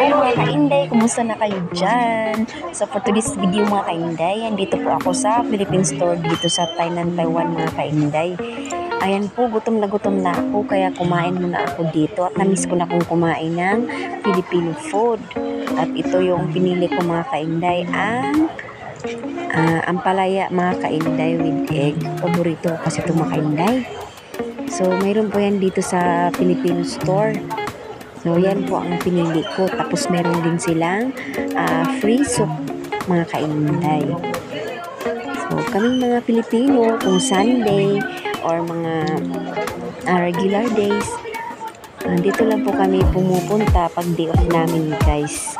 Hello mga kainday, kumusta na kayo dyan? So for today's video mga kainday, andito po ako sa Philippine store dito sa Tainan, Taiwan mga kainday. Ayan po, gutom na ako kaya kumain muna ako dito at namiss ko na kung kumain ng Filipino food. At ito yung pinili ko mga kainday, ang ampalaya mga kainday with egg. Paborito ko kasi ito mga kainday. So mayroon po yan dito sa Filipino store. So, yan po ang pinili ko. Tapos, meron din silang free soup, mga kainday. So, kaming mga Pilipino, kung Sunday or mga regular days, dito lang po kami pumupunta pag day off namin, guys.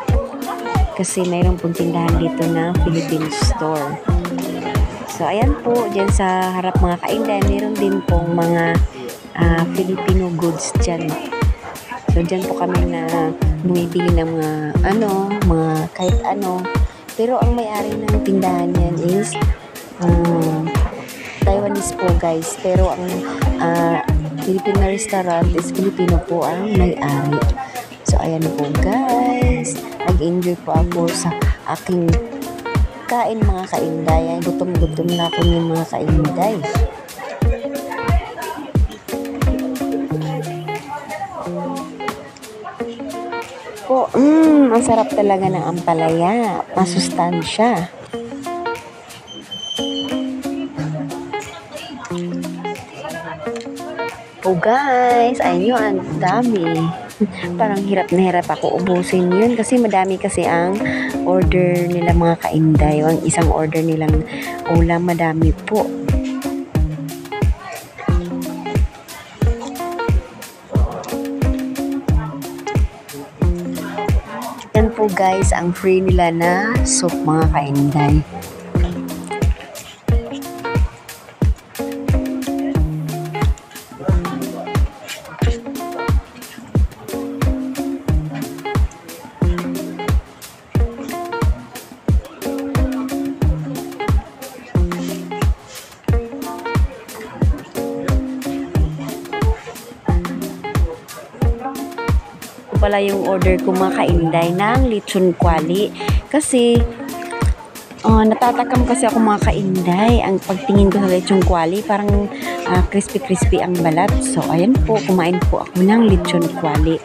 Kasi mayroon pong tindahan dito na Philippine store. So, ayan po, dyan sa harap mga kainday, meron din pong mga Filipino goods dyan. So, dyan po kami na bumibili ng mga kahit ano. Pero ang may-ari ng tindahan yan is Taiwanese po, guys. Pero ang Filipino restaurant is Filipino po ang may-ari. So, ayan po, guys. Nag-enjoy po ako sa aking kain mga kainday. Gutom-gutom na ako ng mga kainday. Po, ang sarap talaga ng ampalaya. Masustansya. Po guys, ayun yun, ang dami. Parang hirap na hirap ako ubusin yun kasi madami kasi ang order nila mga kainday. Ang isang order nilang ulam, madami po. Yan po guys, ang free nila na soup mga kainday. Pala yung order ko mga kainday ng lechon kwali kasi natatakam kasi ako mga kainday. Ang pagtingin ko sa lechon kwali parang crispy ang balat. So ayan po, kumain po ako ng lechon kwali.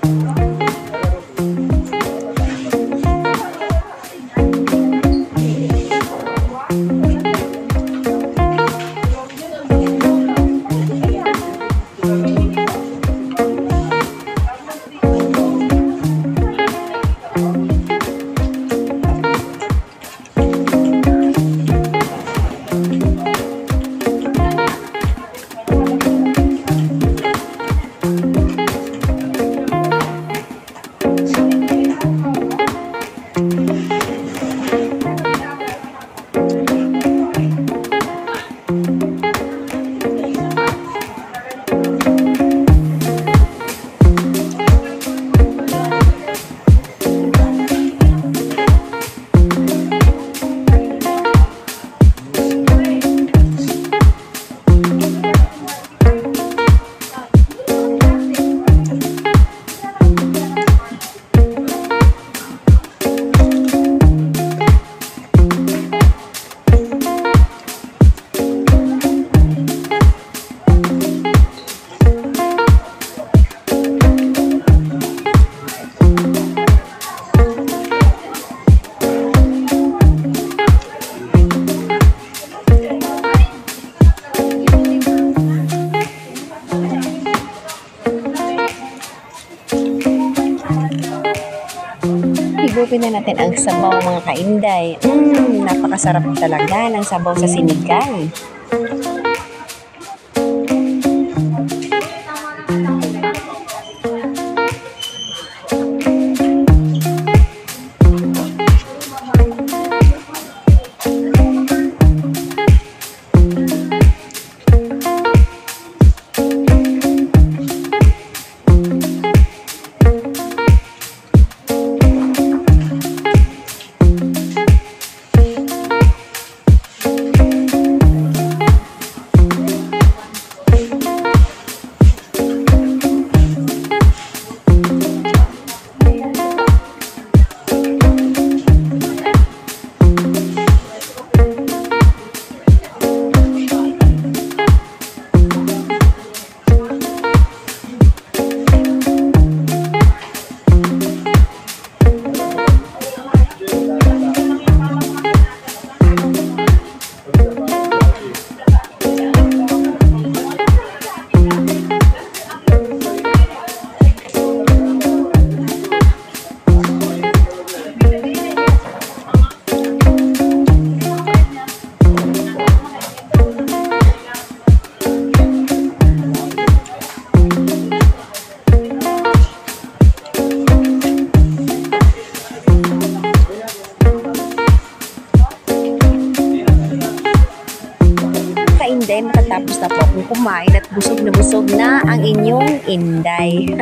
Higupin na natin ang sabaw mga kainday. Napakasarap talaga ng sabaw sa sinigang. pong kumain at busog na ang inyong Inday.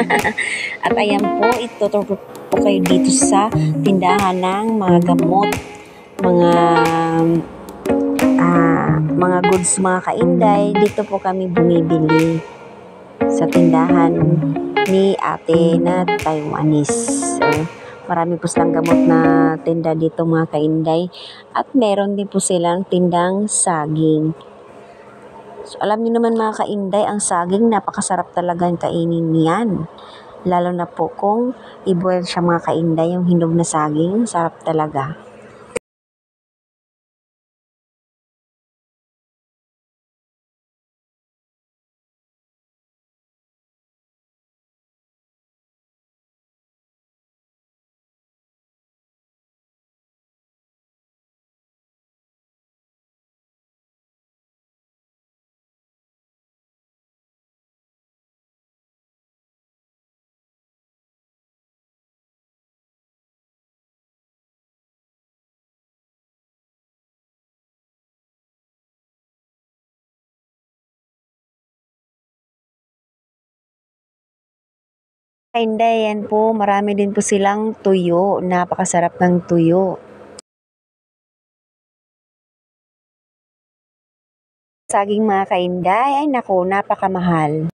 At ayan po, ituturo po kayo dito sa tindahan ng mga gamot, mga goods mga kainday. Dito po kami bumibili sa tindahan ni ate na Taiwanese. So, marami po silang gamot na tinda dito mga kainday. At meron din po silang tindang saging. So, alam niyo naman mga kainday, ang saging napakasarap talaga ang kainin niyan. Lalo na po kung i-boil siya mga kainday, yung hinog na saging, sarap talaga. Kainday, yan po, marami din po silang tuyo. Napakasarap ng tuyo. Saging mga kainday, ay naku, napakamahal.